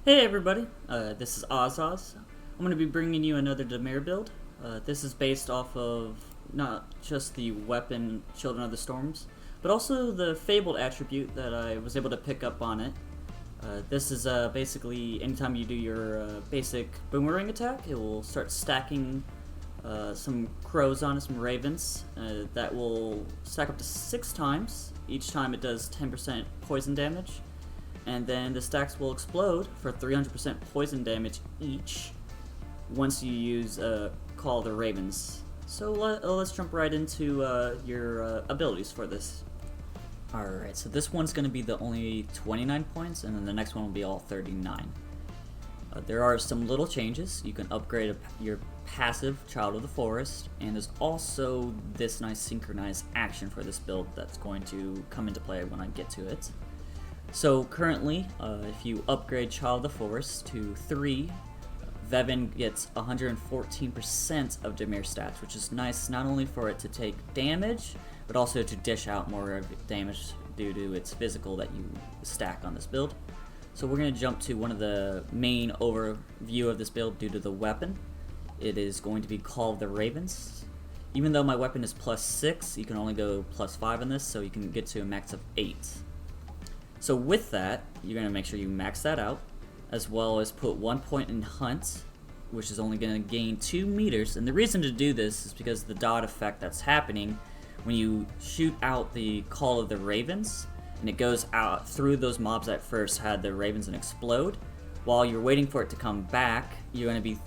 Hey everybody, this is Oz. I'm going to be bringing you another Demir build. This is based off of not just the weapon Children of the Storms, but also the Fabled attribute that I was able to pick up on it. This is basically anytime you do your basic boomerang attack, it will start stacking some crows on it, some ravens, that will stack up to 6 times. Each time it does 10% poison damage. And then the stacks will explode for 300% poison damage each once you use Call the Ravens. So let's jump right into your abilities for this. Alright, so this one's going to be the only 29 points, and then the next one will be all 39. There are some little changes. You can upgrade your passive Child of the Forest, and there's also this nice synchronized action for this build that's going to come into play when I get to it. So currently, if you upgrade Child of the Forest to 3, Vevin gets 114% of Demir stats, which is nice not only for it to take damage, but also to dish out more damage due to its physical that you stack on this build. So we're going to jump to one of the main overview of this build due to the weapon. It is going to be Call of the Ravens. Even though my weapon is +6, you can only go +5 in this, so you can get to a max of 8. So with that, you're going to make sure you max that out, as well as put 1 point in Hunt, which is only going to gain 2 meters. And the reason to do this is because the dot effect that's happening when you shoot out the Call of the Ravens, and it goes out through those mobs that first had the Ravens and explode. While you're waiting for it to come back, you're going to be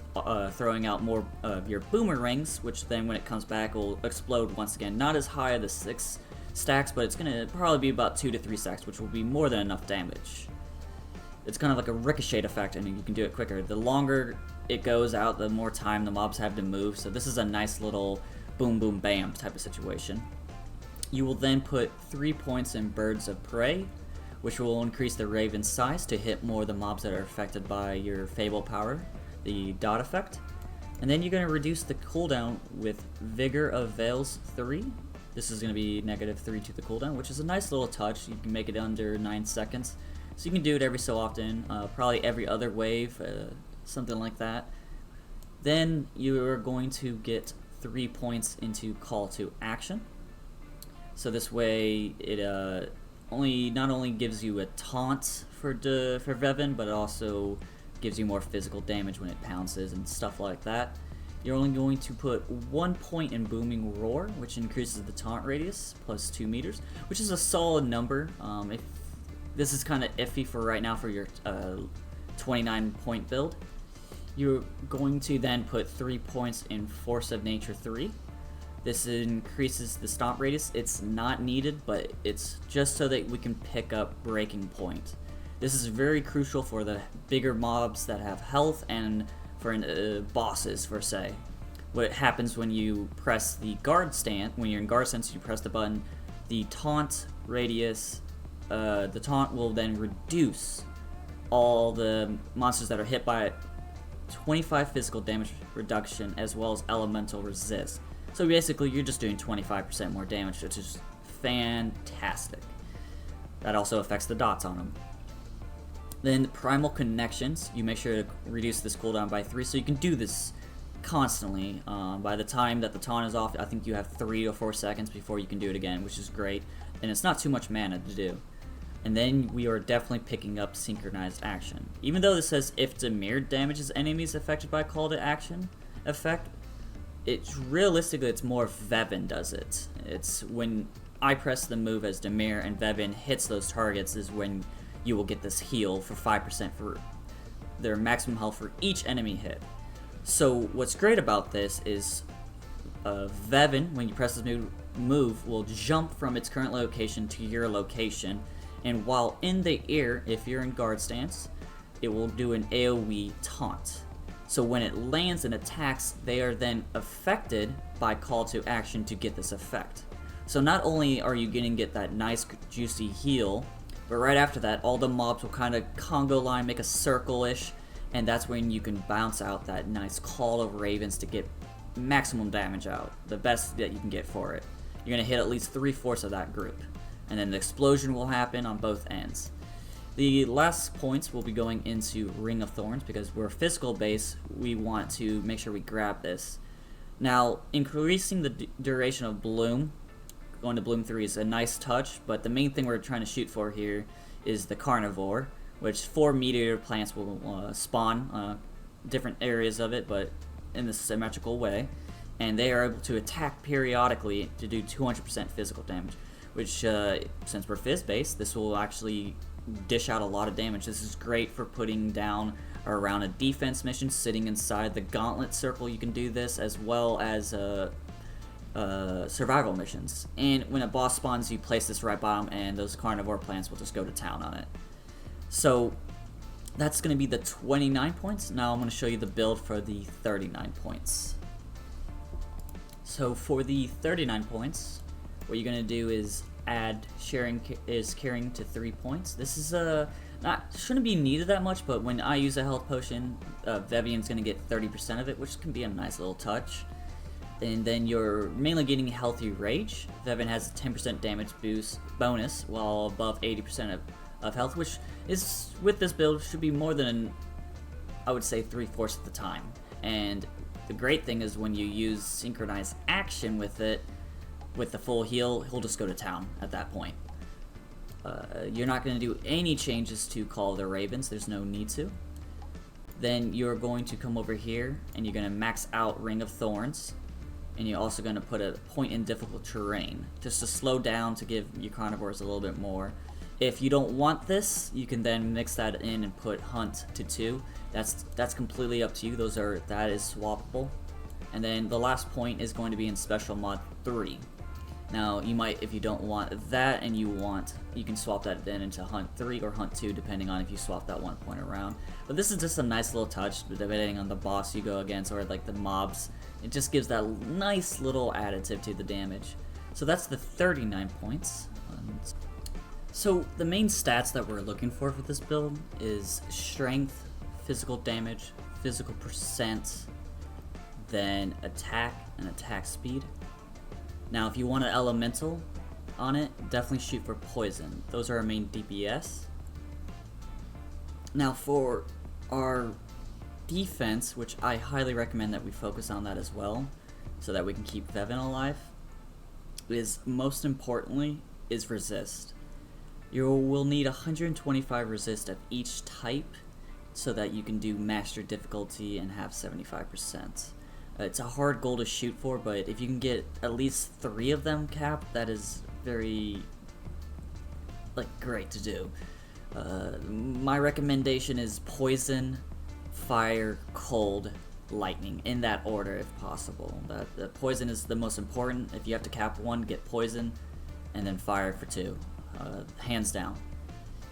throwing out more of your boomerangs, which then when it comes back will explode once again. Not as high as the 6 stacks, but it's going to probably be about 2 to 3 stacks, which will be more than enough damage. It's kind of like a ricochet effect, and you can do it quicker. The longer it goes out, the more time the mobs have to move, so this is a nice little boom boom bam type of situation. You will then put 3 points in Birds of Prey, which will increase the Raven's size to hit more of the mobs that are affected by your Fable power, the dot effect. And then you're going to reduce the cooldown with Vigor of Veils 3. This is going to be -3 to the cooldown, which is a nice little touch. You can make it under 9 seconds. So you can do it every so often, probably every other wave, something like that. Then you are going to get 3 points into Call to Action. So this way it not only gives you a taunt for Vevin, but it also gives you more physical damage when it pounces and stuff like that. You're only going to put 1 point in Booming Roar, which increases the taunt radius, plus 2 meters, which is a solid number. If this is kind of iffy for right now for your 29 point build. You're going to then put 3 points in Force of Nature 3. This increases the stomp radius. It's not needed, but it's just so that we can pick up Breaking Point. This is very crucial for the bigger mobs that have health and for bosses, per se. What happens when you press the guard stance, when you're in guard stance, you press the button, the taunt radius, the taunt will then reduce all the monsters that are hit by it 25 physical damage reduction, as well as elemental resist. So basically you're just doing 25% more damage, which is fantastic. That also affects the dots on them. Then Primal Connections, you make sure to reduce this cooldown by 3, so you can do this constantly. By the time that the taunt is off, I think you have 3 or 4 seconds before you can do it again, which is great. And it's not too much mana to do. And then we are definitely picking up Synchronized Action. Even though this says if Demir damages enemies affected by Call to Action effect, it's realistically it's more if Vevin does it. It's when I press the move as Demir and Vevin hits those targets is when you will get this heal for 5% for their maximum health for each enemy hit. So what's great about this is Vevin, when you press this move, will jump from its current location to your location, and while in the air, if you're in guard stance, it will do an AoE taunt. So when it lands and attacks, they are then affected by Call to Action to get this effect. So not only are you going to get that nice juicy heal, but right after that, all the mobs will kind of Congo line, make a circle-ish, and that's when you can bounce out that nice Call of Ravens to get maximum damage out, the best that you can get for it. You're going to hit at least 3/4 of that group, and then the explosion will happen on both ends. The last points will be going into Ring of Thorns because we're physical base. We want to make sure we grab this. Now, increasing the duration of Bloom, going to Bloom 3 is a nice touch, but the main thing we're trying to shoot for here is the Carnivore, which 4 meteor plants will spawn different areas of it, but in a symmetrical way, and they are able to attack periodically to do 200% physical damage, which since we're phys based, this will actually dish out a lot of damage. This is great for putting down around a defense mission, sitting inside the Gauntlet circle. You can do this, as well as survival missions. And when a boss spawns, you place this right by them, and those carnivore plants will just go to town on it. So that's going to be the 29 points. Now I'm going to show you the build for the 39 points. So for the 39 points, what you're going to do is add carrying to 3 points. This is shouldn't be needed that much, but when I use a health potion, Vevian's going to get 30% of it, which can be a nice little touch. And then you're mainly getting healthy rage. Vevian has a 10% damage boost bonus while above 80% of health, which is, with this build, should be more than, I would say, 3/4 of the time. And the great thing is when you use synchronized action with it, with the full heal, he'll just go to town at that point. You're not going to do any changes to Call of the Ravens, there's no need to. Then you're going to come over here and you're going to max out Ring of Thorns, and you're also going to put a point in difficult terrain just to slow down, to give your carnivores a little bit more. If you don't want this, you can then mix that in and put Hunt to 2. That's completely up to you. That is swappable. And then the last point is going to be in Special Mod 3. Now, you might, if you don't want that and you can swap that then into Hunt 3 or Hunt 2, depending on if you swap that 1 point around. But this is just a nice little touch, depending on the boss you go against or like the mobs. It just gives that nice little additive to the damage. So that's the 39 points. So the main stats that we're looking for this build is strength, physical damage, physical percent, then attack and attack speed. Now if you want an elemental on it, definitely shoot for poison. Those are our main DPS. Now for our defense, which I highly recommend that we focus on that as well, so that we can keep Vevin alive, is most importantly is resist. You will need 125 resist of each type so that you can do master difficulty and have 75%. It's a hard goal to shoot for, but if you can get at least 3 of them capped, that is very great to do. My recommendation is poison, fire, cold, lightning, in that order if possible. The poison is the most important. If you have to cap 1, get poison, and then fire for 2. Hands down.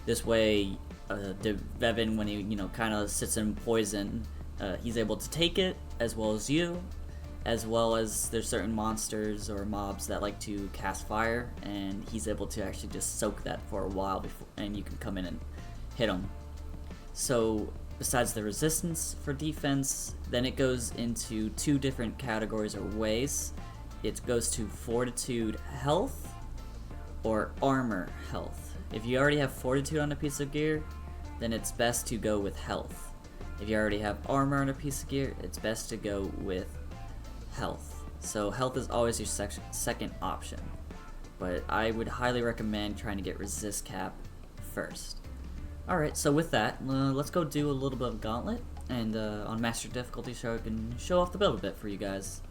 This way, Vevin, when he kind of sits in poison, he's able to take it, as well as you, as well as there's certain monsters or mobs that like to cast fire, and he's able to actually just soak that for a while before, and you can come in and hit him. So besides the resistance for defense, then it goes into 2 different categories or ways. It goes to fortitude health or armor health. If you already have fortitude on a piece of gear, then it's best to go with health. If you already have armor on a piece of gear, it's best to go with health. So health is always your second option, but I would highly recommend trying to get resist cap first. Alright, so with that, let's go do a little bit of Gauntlet, and on master difficulty, so I can show off the build a bit for you guys.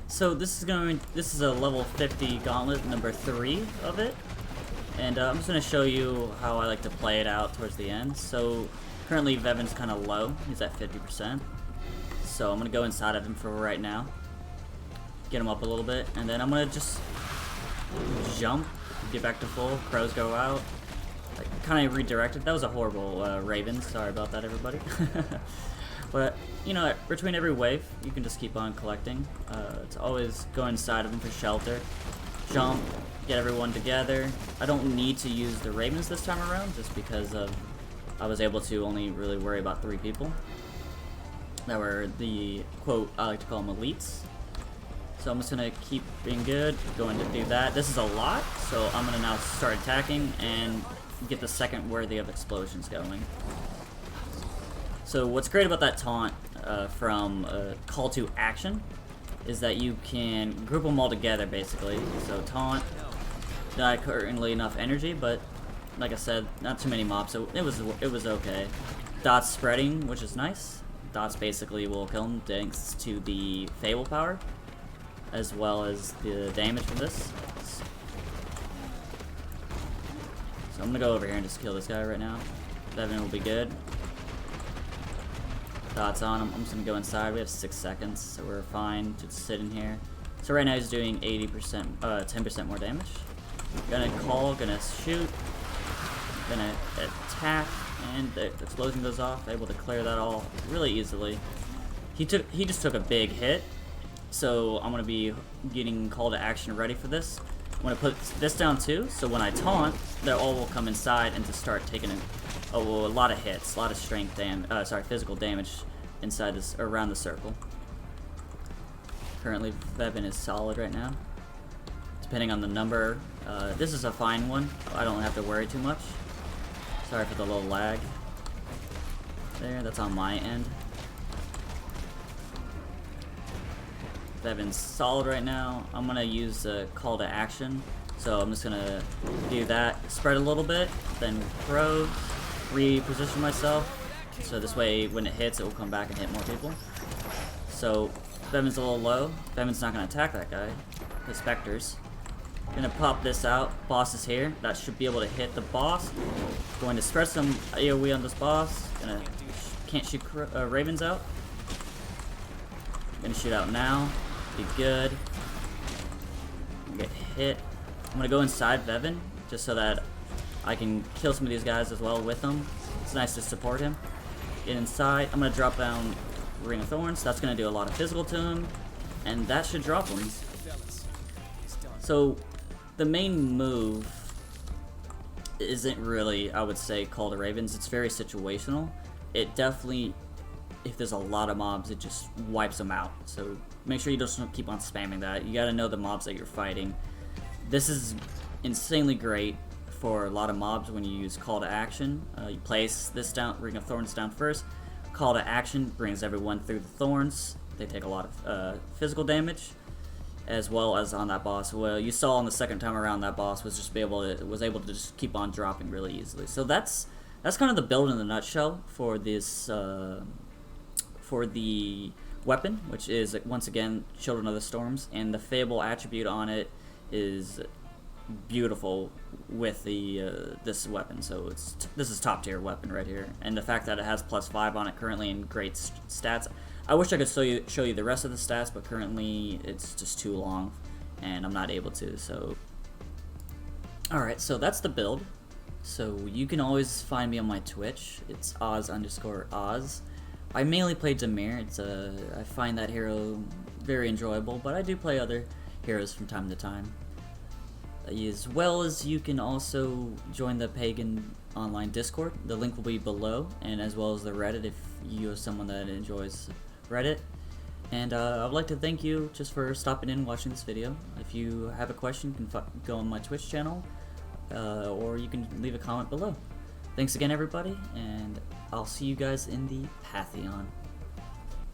So this is a level 50 Gauntlet, number 3 of it, and I'm just going to show you how I like to play it out towards the end. So currently Vevin's kind of low, he's at 50%, so I'm going to go inside of him for right now, get him up a little bit, and then I'm going to just jump, get back to full, crows go out, kind of redirected. That was a horrible Raven, sorry about that everybody. But, between every wave, you can just keep on collecting. It's always go inside of them for shelter, jump, get everyone together. I don't need to use the Ravens this time around, just because I was able to only really worry about 3 people that were the, quote, I like to call them elites. So I'm just gonna keep being good, going to do that. This is a lot, so I'm gonna now start attacking and get the second worthy of explosions going. So what's great about that taunt from call to action is that you can group them all together basically. So taunt, not currently enough energy, but like I said, not too many mobs, so it was okay. Dots spreading, which is nice. Dots basically will kill him thanks to the Fable power, as well as the damage from this. So I'm gonna go over here and just kill this guy right now. Devin will be good. Dots on him. I'm just gonna go inside. We have 6 seconds, so we're fine to sit in here. So right now he's doing 80%, 10% more damage. Gonna call, gonna shoot, gonna attack, and the explosion goes off. Able to clear that all really easily. He just took a big hit, so I'm gonna be getting call to action ready for this. I'm gonna put this down too, so when I taunt, they all will come inside and just start taking a lot of hits, a lot of strength physical damage inside this, around the circle. Currently, Vevin is solid right now. Depending on the number, this is a fine one. I don't have to worry too much. Sorry for the little lag. There, that's on my end. Vevin's solid right now. I'm gonna use the call to action, so I'm just gonna do that. Spread a little bit, then throw, reposition myself, so this way when it hits, it will come back and hit more people. So Vevin's a little low. Vevin's not gonna attack that guy. The specters. Gonna pop this out. Boss is here. That should be able to hit the boss. Going to spread some AoE on this boss. Can't shoot ravens out. Gonna shoot out now. Be good. Get hit. I'm gonna go inside Vevin just so that I can kill some of these guys as well with him. It's nice to support him. Get inside. I'm gonna drop down Ring of Thorns. That's gonna do a lot of physical to him, and that should drop him. So the main move isn't really, I would say, Call to Ravens. It's very situational. It definitely, if there's a lot of mobs, it just wipes them out. So make sure you don't keep on spamming that. You gotta know the mobs that you're fighting. This is insanely great for a lot of mobs when you use Call to Action. You place this down, Ring of Thorns down first. Call to Action brings everyone through the thorns. They take a lot of physical damage, as well as on that boss. Well, you saw on the second time around, that boss was able to just keep on dropping really easily. So that's kind of the build in a nutshell for this for the weapon, which is once again Children of the Storms, and the Fable attribute on it is beautiful with the this weapon. So this is top tier weapon right here, and the fact that it has +5 on it currently and great stats. I wish I could show you the rest of the stats, but currently it's just too long, and I'm not able to. So, alright, so that's the build. So you can always find me on my Twitch. It's Oz_Oz. I mainly play Demir. I find that hero very enjoyable, but I do play other heroes from time to time. As well as you can also join the Pagan online Discord. The link will be below, and as well as the Reddit if you are someone that enjoys Reddit. And I would like to thank you just for stopping in and watching this video. If you have a question, you can go on my Twitch channel, or you can leave a comment below. Thanks again, everybody, and I'll see you guys in the Pantheon.